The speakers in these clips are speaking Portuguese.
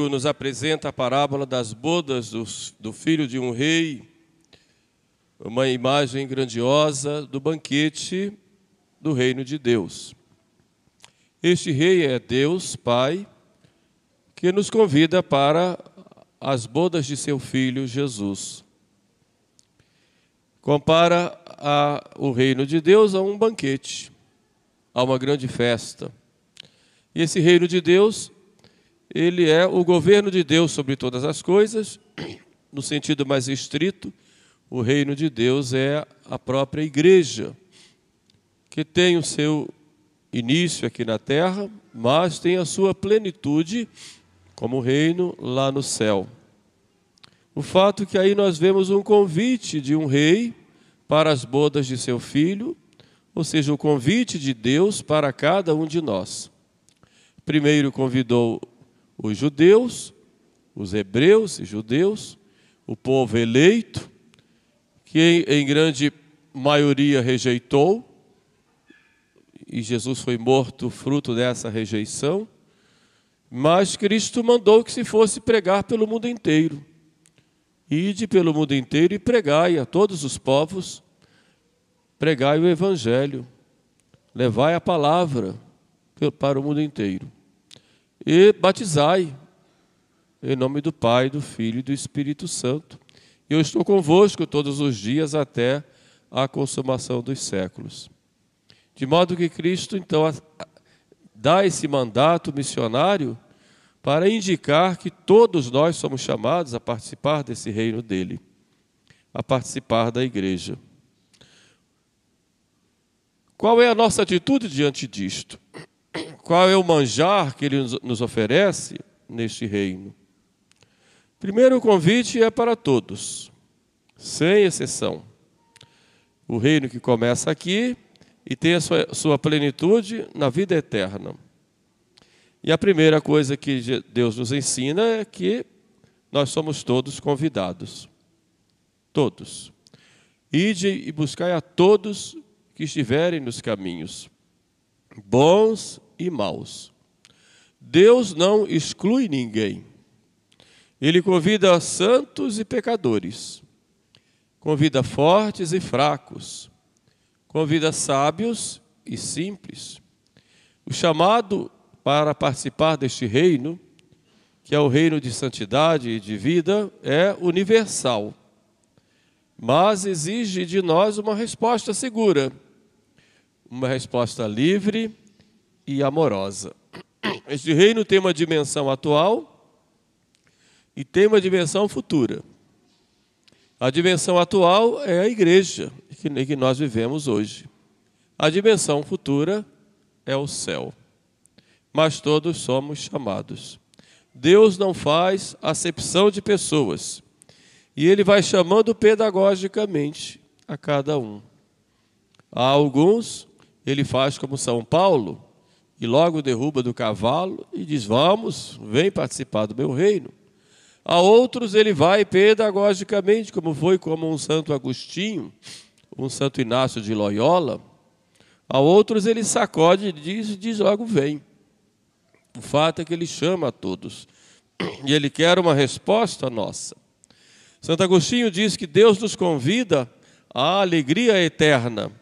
Nos apresenta a parábola das bodas do filho de um rei, uma imagem grandiosa do banquete do reino de Deus. Este rei é Deus, Pai, que nos convida para as bodas de seu filho Jesus. Compara o reino de Deus a um banquete, a uma grande festa. E esse reino de Deus, ele é o governo de Deus sobre todas as coisas. No sentido mais estrito, o reino de Deus é a própria igreja, que tem o seu início aqui na terra, mas tem a sua plenitude como reino lá no céu. O fato é que aí nós vemos um convite de um rei para as bodas de seu filho, ou seja, o convite de Deus para cada um de nós. Primeiro convidou os judeus, os hebreus e judeus, o povo eleito, que em grande maioria rejeitou, e Jesus foi morto fruto dessa rejeição, mas Cristo mandou que se fosse pregar pelo mundo inteiro. Ide pelo mundo inteiro e pregai a todos os povos, pregai o Evangelho, levai a palavra para o mundo inteiro. E batizai, em nome do Pai, do Filho e do Espírito Santo. Eu estou convosco todos os dias até a consumação dos séculos. De modo que Cristo, então, dá esse mandato missionário para indicar que todos nós somos chamados a participar desse reino dele, a participar da igreja. Qual é a nossa atitude diante disto? Qual é o manjar que ele nos oferece neste reino? Primeiro, o convite é para todos, sem exceção. O reino que começa aqui e tem a sua plenitude na vida eterna. E a primeira coisa que Deus nos ensina é que nós somos todos convidados. Todos. Ide e buscai a todos que estiverem nos caminhos, bons e maus. Deus não exclui ninguém. Ele convida santos e pecadores, convida fortes e fracos, convida sábios e simples. O chamado para participar deste reino, que é o reino de santidade e de vida, é universal, mas exige de nós uma resposta segura, uma resposta livre e amorosa. Este reino tem uma dimensão atual e tem uma dimensão futura. A dimensão atual é a igreja que nós vivemos hoje. A dimensão futura é o céu. Mas todos somos chamados. Deus não faz acepção de pessoas. E Ele vai chamando pedagogicamente a cada um. A alguns, Ele faz como São Paulo, e logo derruba do cavalo e diz: vamos, vem participar do meu reino. A outros ele vai pedagogicamente, como um Santo Agostinho, um Santo Inácio de Loyola. A outros ele sacode e diz logo vem. O fato é que ele chama a todos. E ele quer uma resposta nossa. Santo Agostinho diz que Deus nos convida à alegria eterna,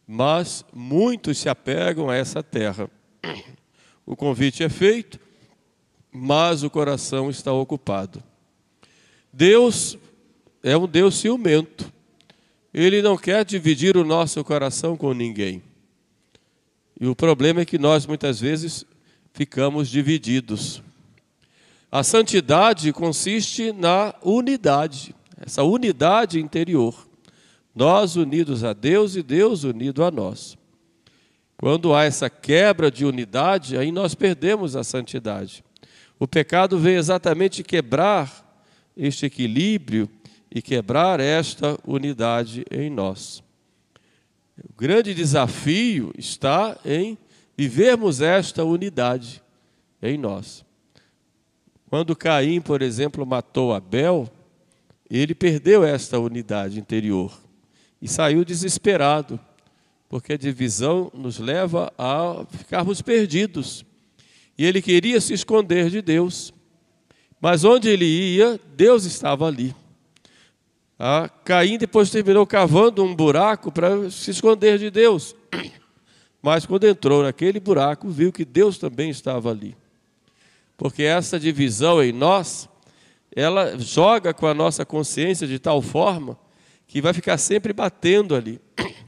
mas muitos se apegam a essa terra. O convite é feito, mas o coração está ocupado. Deus é um Deus ciumento. Ele não quer dividir o nosso coração com ninguém. E o problema é que nós, muitas vezes, ficamos divididos. A santidade consiste na unidade, essa unidade interior. Nós unidos a Deus e Deus unido a nós. Quando há essa quebra de unidade, aí nós perdemos a santidade. O pecado vem exatamente quebrar este equilíbrio e quebrar esta unidade em nós. O grande desafio está em vivermos esta unidade em nós. Quando Caim, por exemplo, matou Abel, ele perdeu esta unidade interior e saiu desesperado, porque a divisão nos leva a ficarmos perdidos. E ele queria se esconder de Deus. Mas onde ele ia, Deus estava ali. Caim depois terminou cavando um buraco para se esconder de Deus. Mas quando entrou naquele buraco, viu que Deus também estava ali. Porque essa divisão em nós, ela joga com a nossa consciência de tal forma que vai ficar sempre batendo ali.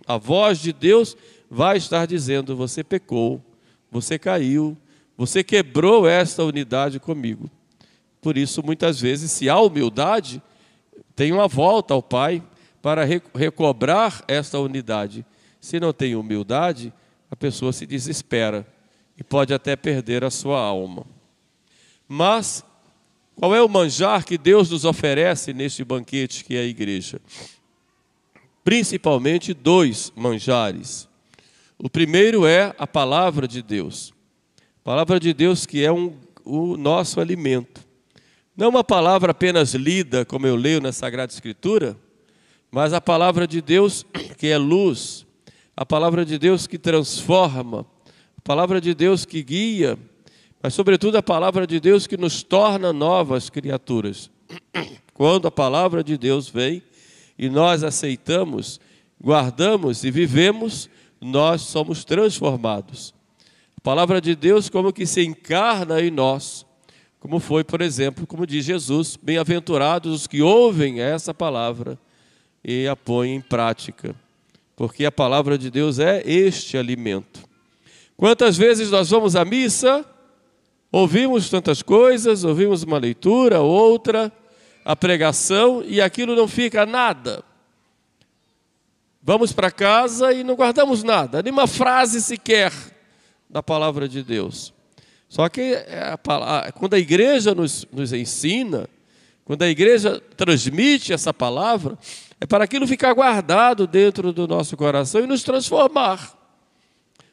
A voz de Deus vai estar dizendo: você pecou, você caiu, você quebrou esta unidade comigo. Por isso, muitas vezes, se há humildade, tem uma volta ao Pai para recobrar esta unidade. Se não tem humildade, a pessoa se desespera e pode até perder a sua alma. Mas qual é o manjar que Deus nos oferece neste banquete que é a igreja? Principalmente 2 manjares. O primeiro é a palavra de Deus. A palavra de Deus que é o nosso alimento. Não uma palavra apenas lida, como eu leio na Sagrada Escritura, mas a palavra de Deus que é luz, a palavra de Deus que transforma, a palavra de Deus que guia, mas sobretudo a palavra de Deus que nos torna novas criaturas. Quando a palavra de Deus vem e nós aceitamos, guardamos e vivemos, nós somos transformados. A palavra de Deus como que se encarna em nós, como foi, por exemplo, como diz Jesus: bem-aventurados os que ouvem essa palavra e a põem em prática, porque a palavra de Deus é este alimento. Quantas vezes nós vamos à missa, ouvimos tantas coisas, ouvimos uma leitura, outra, a pregação, e aquilo não fica nada. Vamos para casa e não guardamos nada, nem uma frase sequer da palavra de Deus. Só que quando a igreja nos ensina, quando a igreja transmite essa palavra, é para aquilo ficar guardado dentro do nosso coração e nos transformar.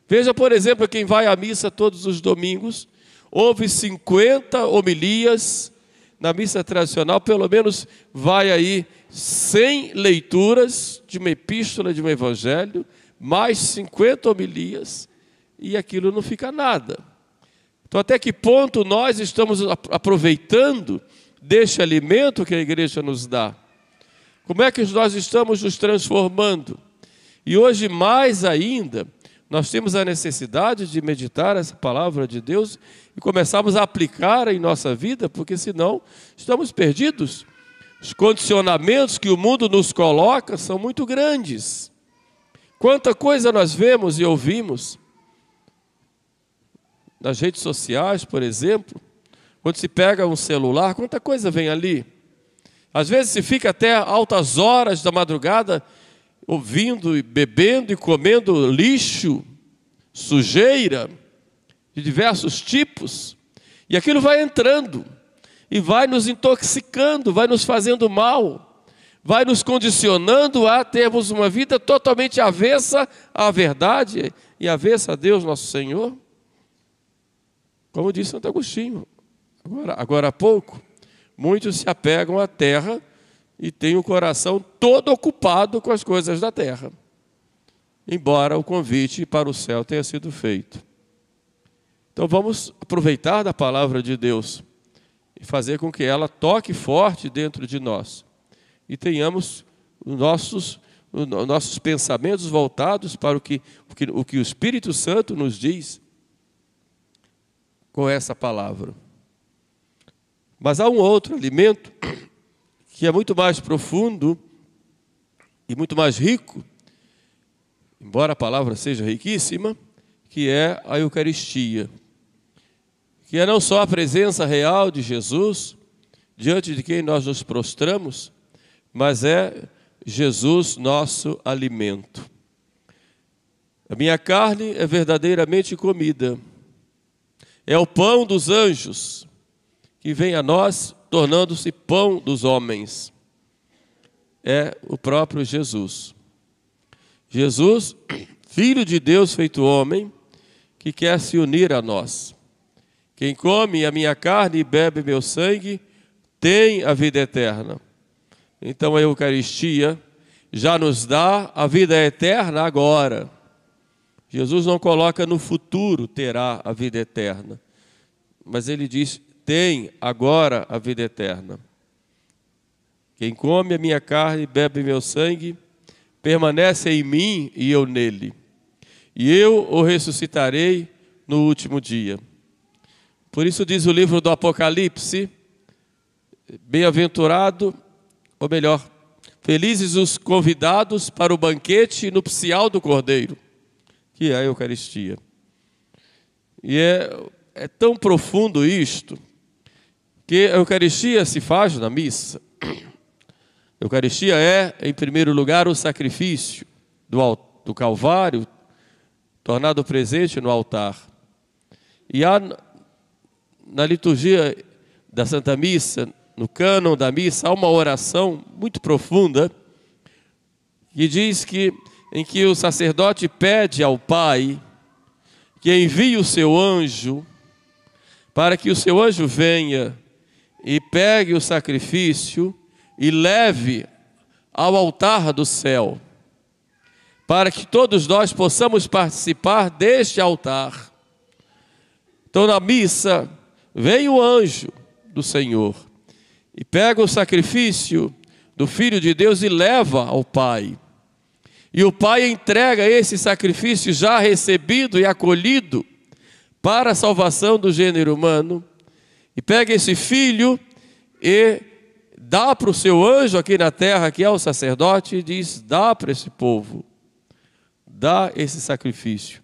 Veja, por exemplo, quem vai à missa todos os domingos, ouve 50 homilias. Na missa tradicional, pelo menos vai aí 100 leituras de uma epístola, de um evangelho, mais 50 homilias, e aquilo não fica nada. Então, até que ponto nós estamos aproveitando deste alimento que a igreja nos dá? Como é que nós estamos nos transformando? E hoje, mais ainda, nós temos a necessidade de meditar essa palavra de Deus e começarmos a aplicar em nossa vida, porque senão estamos perdidos. Os condicionamentos que o mundo nos coloca são muito grandes. Quanta coisa nós vemos e ouvimos nas redes sociais, por exemplo, quando se pega um celular, quanta coisa vem ali. Às vezes se fica até altas horas da madrugada ouvindo e bebendo e comendo lixo, sujeira, de diversos tipos, e aquilo vai entrando, e vai nos intoxicando, vai nos fazendo mal, vai nos condicionando a termos uma vida totalmente avessa à verdade e avessa a Deus nosso Senhor. Como disse Santo Agostinho, agora há pouco, muitos se apegam à terra e têm o coração todo ocupado com as coisas da terra, embora o convite para o céu tenha sido feito. Então vamos aproveitar da palavra de Deus e fazer com que ela toque forte dentro de nós e tenhamos os nossos pensamentos voltados para o que o Espírito Santo nos diz com essa palavra. Mas há um outro alimento que é muito mais profundo e muito mais rico, embora a palavra seja riquíssima, que é a Eucaristia, que é não só a presença real de Jesus, diante de quem nós nos prostramos, mas é Jesus nosso alimento. A minha carne é verdadeiramente comida, é o pão dos anjos, que vem a nós tornando-se pão dos homens. É o próprio Jesus. Jesus, Filho de Deus feito homem, que quer se unir a nós. Quem come a minha carne e bebe meu sangue, tem a vida eterna. Então a Eucaristia já nos dá a vida eterna agora. Jesus não coloca no futuro terá a vida eterna, mas ele diz, tem agora a vida eterna. Quem come a minha carne e bebe meu sangue, permanece em mim e eu nele. E eu o ressuscitarei no último dia. Por isso diz o livro do Apocalipse, bem-aventurado, ou melhor, felizes os convidados para o banquete nupcial do Cordeiro, que é a Eucaristia. E é tão profundo isto, que a Eucaristia se faz na missa. A Eucaristia é, em primeiro lugar, o sacrifício do Calvário, tornado presente no altar. E há na liturgia da Santa Missa, no cânon da missa, há uma oração muito profunda que diz em que o sacerdote pede ao Pai que envie o seu anjo para que o seu anjo venha e pegue o sacrifício e leve ao altar do céu, para que todos nós possamos participar deste altar. Então, na missa, vem o anjo do Senhor e pega o sacrifício do Filho de Deus e leva ao Pai. E o Pai entrega esse sacrifício já recebido e acolhido para a salvação do gênero humano. E pega esse Filho e dá para o seu anjo aqui na terra, que é o sacerdote, e diz: dá para esse povo, dá esse sacrifício.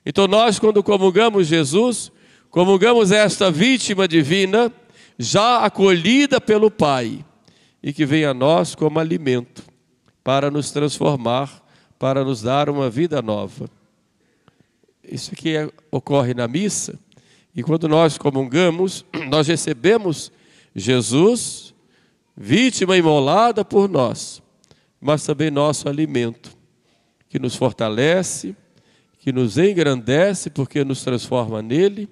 Então nós, quando comungamos Jesus, comungamos esta vítima divina, já acolhida pelo Pai, e que vem a nós como alimento, para nos transformar, para nos dar uma vida nova. Isso aqui ocorre na missa, e quando nós comungamos, nós recebemos Jesus, vítima imolada por nós, mas também nosso alimento, que nos fortalece, que nos engrandece, porque nos transforma nele,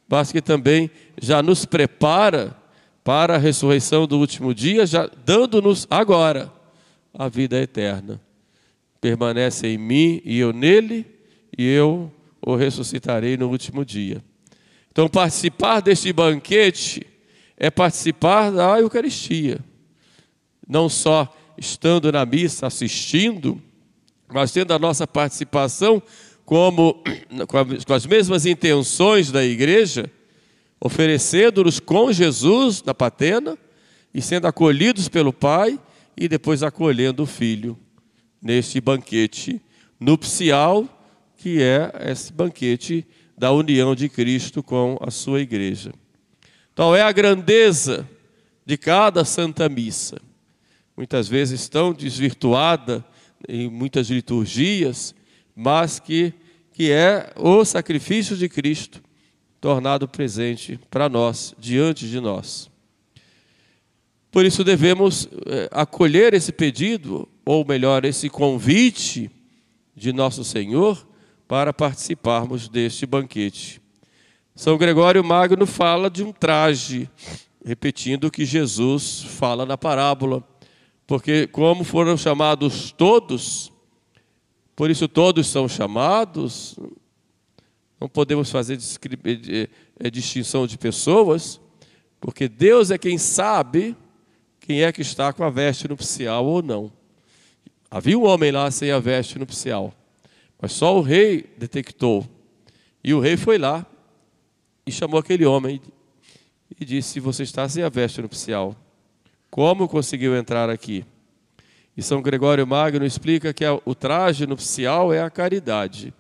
mas que também já nos prepara para a ressurreição do último dia, já dando-nos agora a vida eterna. Permanece em mim e eu nele, e eu o ressuscitarei no último dia. Então, participar deste banquete é participar da Eucaristia. Não só estando na missa, assistindo, mas tendo a nossa participação com as mesmas intenções da igreja, oferecendo-nos com Jesus na patena e sendo acolhidos pelo Pai e depois acolhendo o Filho neste banquete nupcial, que é esse banquete da união de Cristo com a sua igreja. Então é a grandeza de cada Santa Missa, muitas vezes tão desvirtuada em muitas liturgias, mas que é o sacrifício de Cristo tornado presente para nós, diante de nós. Por isso devemos acolher esse pedido, ou melhor, esse convite de nosso Senhor para participarmos deste banquete. São Gregório Magno fala de um traje, repetindo o que Jesus fala na parábola, porque como foram chamados todos, por isso todos são chamados, não podemos fazer distinção de pessoas, porque Deus é quem sabe quem é que está com a veste nupcial ou não. Havia um homem lá sem a veste nupcial, mas só o rei detectou. E o rei foi lá e chamou aquele homem e disse: você está sem a veste nupcial, como conseguiu entrar aqui? E São Gregório Magno explica que o traje nupcial é a caridade.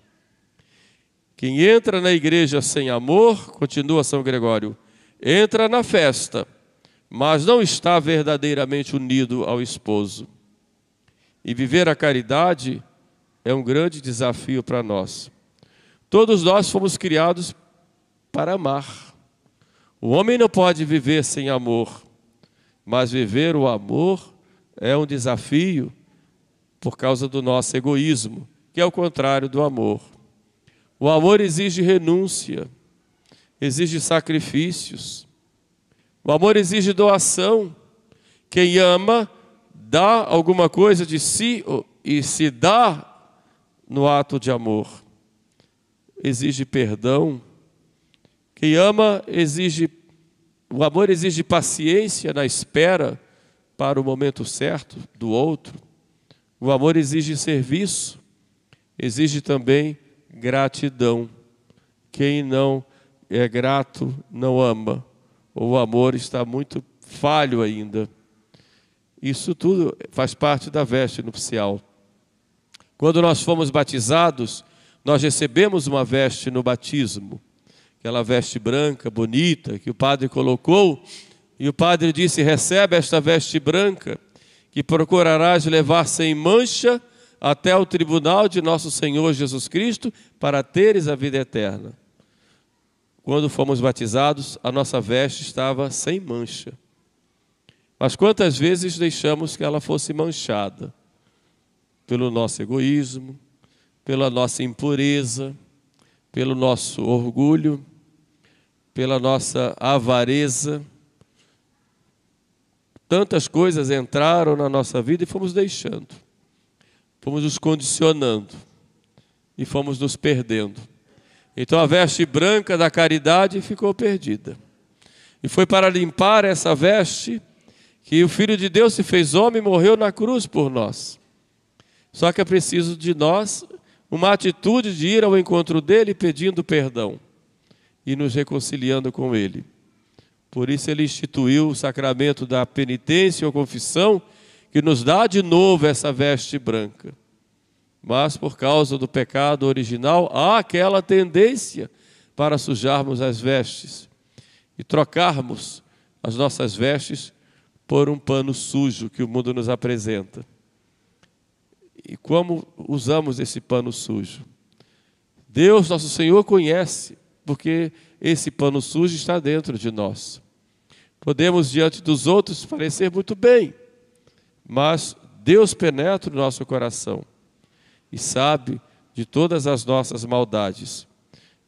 Quem entra na igreja sem amor, continua São Gregório, entra na festa, mas não está verdadeiramente unido ao esposo. E viver a caridade é um grande desafio para nós. Todos nós fomos criados para amar. O homem não pode viver sem amor, mas viver o amor é um desafio por causa do nosso egoísmo, que é o contrário do amor. O amor exige renúncia, exige sacrifícios. O amor exige doação. Quem ama, dá alguma coisa de si e se dá no ato de amor. Exige perdão. Quem ama exige O amor exige paciência na espera para o momento certo do outro. O amor exige serviço, exige também gratidão. Quem não é grato não ama. O amor está muito falho ainda. Isso tudo faz parte da veste nupcial. Quando nós fomos batizados, nós recebemos uma veste no batismo. Aquela veste branca, bonita, que o padre colocou. E o padre disse: recebe esta veste branca, que procurarás levar sem mancha até o tribunal de nosso Senhor Jesus Cristo, para teres a vida eterna. Quando fomos batizados, a nossa veste estava sem mancha. Mas quantas vezes deixamos que ela fosse manchada? Pelo nosso egoísmo, pela nossa impureza, pelo nosso orgulho, pela nossa avareza. Tantas coisas entraram na nossa vida e fomos deixando. Fomos nos condicionando e fomos nos perdendo. Então a veste branca da caridade ficou perdida. E foi para limpar essa veste que o Filho de Deus se fez homem e morreu na cruz por nós. Só que é preciso de nós uma atitude de ir ao encontro dele pedindo perdão e nos reconciliando com ele. Por isso ele instituiu o sacramento da penitência ou confissão, que nos dá de novo essa veste branca. Mas por causa do pecado original, há aquela tendência para sujarmos as vestes e trocarmos as nossas vestes por um pano sujo que o mundo nos apresenta. E como usamos esse pano sujo? Deus, nosso Senhor, conhece, porque esse pano sujo está dentro de nós. Podemos, diante dos outros, parecer muito bem, mas Deus penetra o nosso coração e sabe de todas as nossas maldades.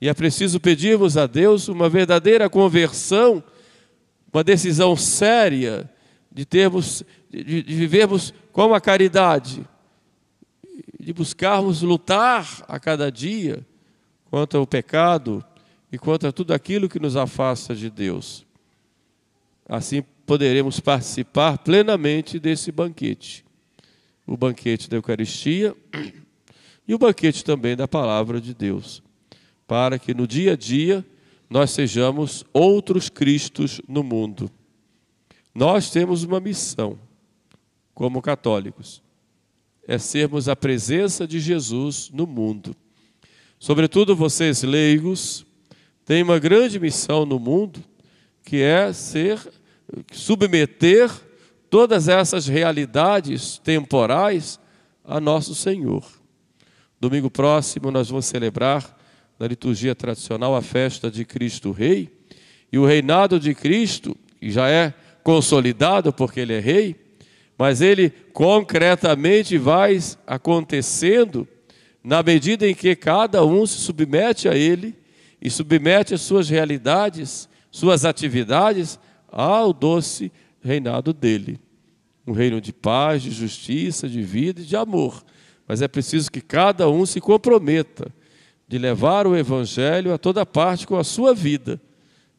E é preciso pedirmos a Deus uma verdadeira conversão, uma decisão séria de vivermos com a caridade, de buscarmos lutar a cada dia contra o pecado e contra tudo aquilo que nos afasta de Deus. Assim poderemos participar plenamente desse banquete. O banquete da Eucaristia e o banquete também da Palavra de Deus. Para que no dia a dia nós sejamos outros Cristos no mundo. Nós temos uma missão, como católicos. É sermos a presença de Jesus no mundo. Sobretudo vocês leigos, têm uma grande missão no mundo, que é submeter todas essas realidades temporais a nosso Senhor. Domingo próximo nós vamos celebrar, na liturgia tradicional, a festa de Cristo Rei. E o reinado de Cristo, que já é consolidado porque Ele é Rei, mas Ele concretamente vai acontecendo na medida em que cada um se submete a Ele e submete as suas realidades, suas atividades ao doce reinado dEle. Um reino de paz, de justiça, de vida e de amor. Mas é preciso que cada um se comprometa de levar o Evangelho a toda parte com a sua vida,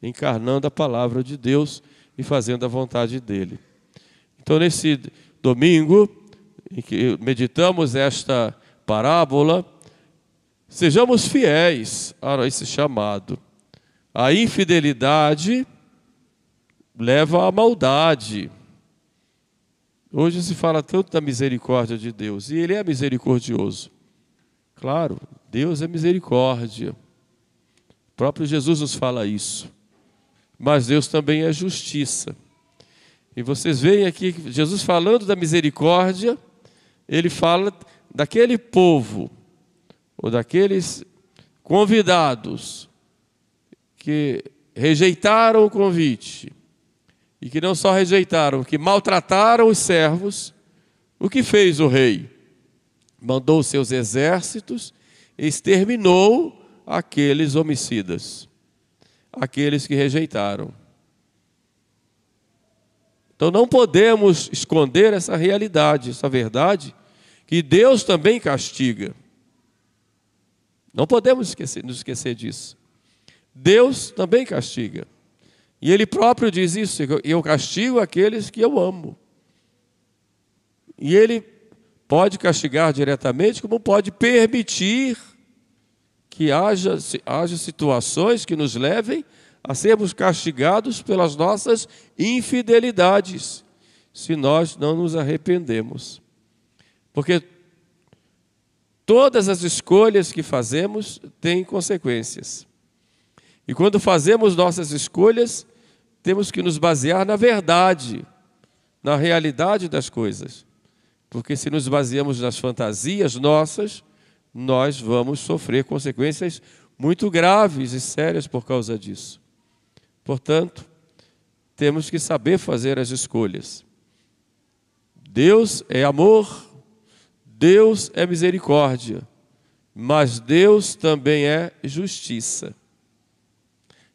encarnando a palavra de Deus e fazendo a vontade dEle. Então, nesse domingo, em que meditamos esta parábola, sejamos fiéis a esse chamado. A infidelidade leva à maldade. Hoje se fala tanto da misericórdia de Deus, e Ele é misericordioso. Claro, Deus é misericórdia. O próprio Jesus nos fala isso. Mas Deus também é justiça. E vocês veem aqui, Jesus falando da misericórdia, Ele fala daquele povo, ou daqueles convidados, que rejeitaram o convite, e que não só rejeitaram, que maltrataram os servos. O que fez o rei? Mandou seus exércitos e exterminou aqueles homicidas, aqueles que rejeitaram. Então não podemos esconder essa realidade, essa verdade, que Deus também castiga. Não podemos nos esquecer disso. Deus também castiga. E ele próprio diz isso: eu castigo aqueles que eu amo. E ele pode castigar diretamente, como pode permitir que haja situações que nos levem a sermos castigados pelas nossas infidelidades, se nós não nos arrependemos. Porque todas as escolhas que fazemos têm consequências. E quando fazemos nossas escolhas, temos que nos basear na verdade, na realidade das coisas. Porque se nos baseamos nas fantasias nossas, nós vamos sofrer consequências muito graves e sérias por causa disso. Portanto, temos que saber fazer as escolhas. Deus é amor, Deus é misericórdia, mas Deus também é justiça.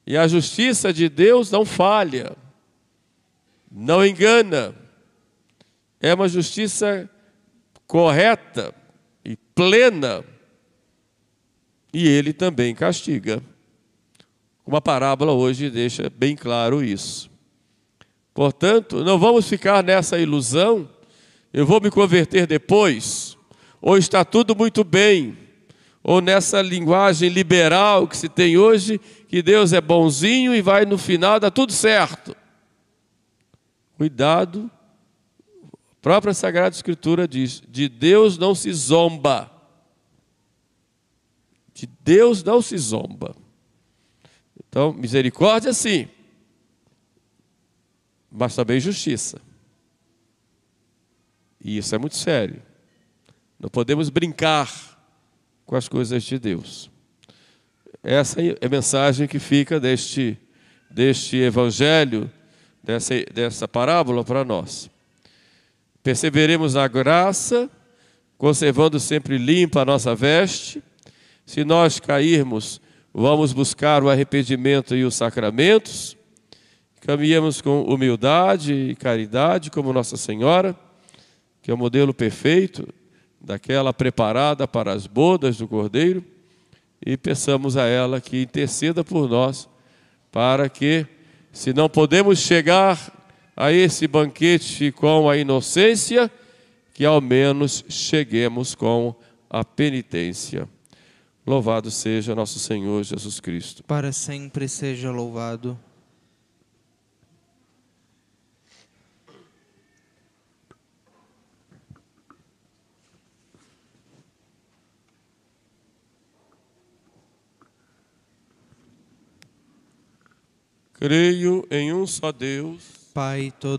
E a justiça de Deus não falha, não engana. É uma justiça correta e plena. E Ele também castiga. Uma parábola hoje deixa bem claro isso. Portanto, não vamos ficar nessa ilusão: eu vou me converter depois, ou está tudo muito bem, ou nessa linguagem liberal que se tem hoje, que Deus é bonzinho e vai no final dar tudo certo. Cuidado, a própria Sagrada Escritura diz: de Deus não se zomba. De Deus não se zomba. Então, misericórdia sim, mas também justiça. E isso é muito sério. Não podemos brincar com as coisas de Deus. Essa é a mensagem que fica deste evangelho, dessa parábola para nós. Perseveremos na graça, conservando sempre limpa a nossa veste. Se nós cairmos, vamos buscar o arrependimento e os sacramentos. Caminhamos com humildade e caridade, como Nossa Senhora, que é o modelo perfeito daquela preparada para as bodas do Cordeiro, e peçamos a ela que interceda por nós, para que, se não podemos chegar a esse banquete com a inocência, que ao menos cheguemos com a penitência. Louvado seja nosso Senhor Jesus Cristo. Para sempre seja louvado. Creio em um só Deus, Pai todo